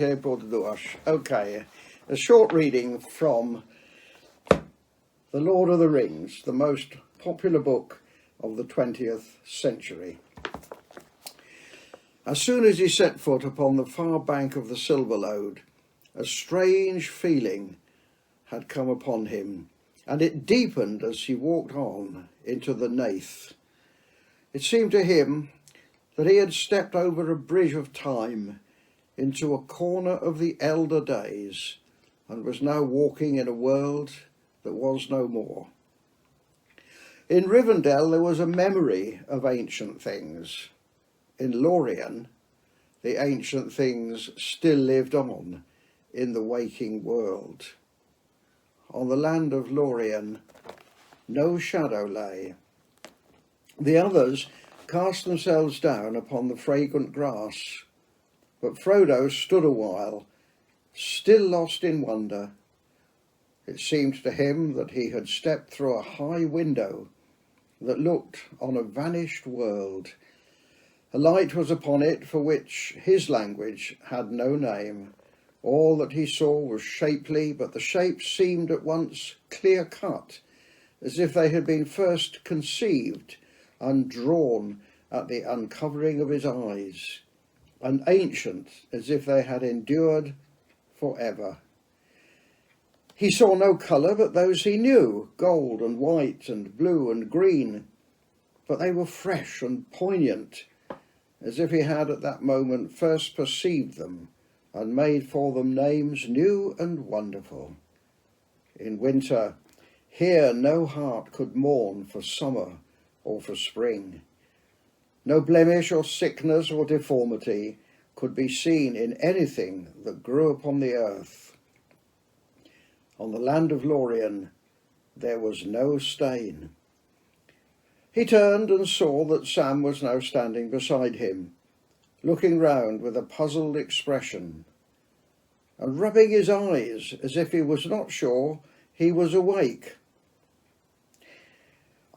Okay, a short reading from The Lord of the Rings, the most popular book of the 20th century. As soon as he set foot upon the far bank of the Silver Lode, a strange feeling had come upon him, and it deepened as he walked on into the Nath. It seemed to him that he had stepped over a bridge of time into a corner of the elder days, and was now walking in a world that was no more. In Rivendell there was a memory of ancient things. In Lothlórien, the ancient things still lived on in the waking world. On the land of Lothlórien no shadow lay. The others cast themselves down upon the fragrant grass, but Frodo stood a while, still lost in wonder. It seemed to him that he had stepped through a high window that looked on a vanished world. A light was upon it for which his language had no name. All that he saw was shapely, but the shapes seemed at once clear-cut, as if they had been first conceived and drawn at the uncovering of his eyes, and ancient, as if they had endured forever. He saw no colour but those he knew, gold and white and blue and green, but they were fresh and poignant, as if he had at that moment first perceived them and made for them names new and wonderful. In winter, here no heart could mourn for summer or for spring. No blemish or sickness or deformity could be seen in anything that grew upon the earth. On the land of Lothlórien there was no stain. He turned and saw that Sam was now standing beside him, looking round with a puzzled expression, and rubbing his eyes as if he was not sure he was awake.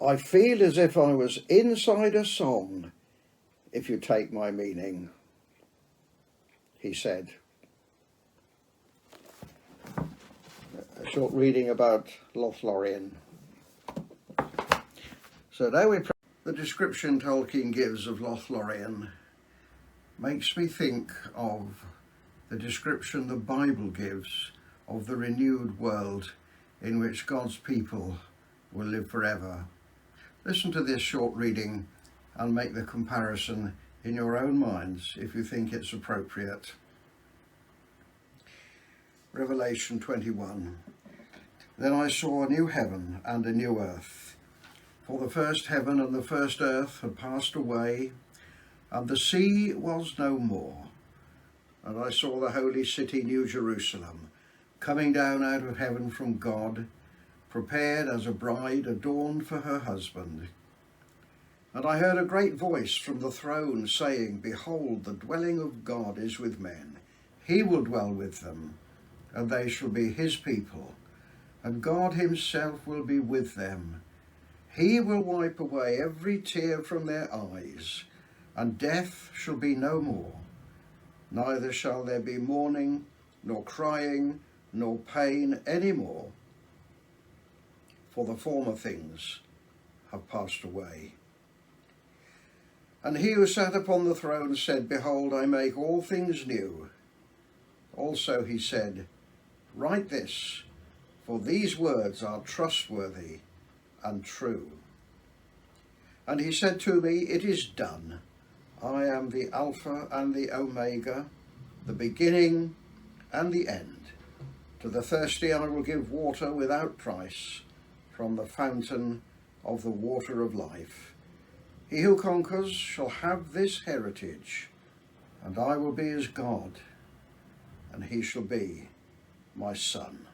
"I feel as if I was inside a song, if you take my meaning," he said. A short reading about Lothlórien. So now the description Tolkien gives of Lothlórien makes me think of the description the Bible gives of the renewed world in which God's people will live forever. Listen to this short reading and make the comparison in your own minds if you think it's appropriate. Revelation 21. Then I saw a new heaven and a new earth, for the first heaven and the first earth had passed away, and the sea was no more. And I saw the holy city, New Jerusalem, coming down out of heaven from God, prepared as a bride adorned for her husband. And I heard a great voice from the throne saying, "Behold, the dwelling of God is with men. He will dwell with them, and they shall be his people, and God himself will be with them. He will wipe away every tear from their eyes, and death shall be no more. Neither shall there be mourning, nor crying, nor pain any more, for the former things have passed away." And he who sat upon the throne said, "Behold, I make all things new." Also he said, "Write this, for these words are trustworthy and true." And he said to me, "It is done. I am the Alpha and the Omega, the beginning and the end. To the thirsty I will give water without price from the fountain of the water of life. He who conquers shall have this heritage, and I will be his God, and he shall be my son."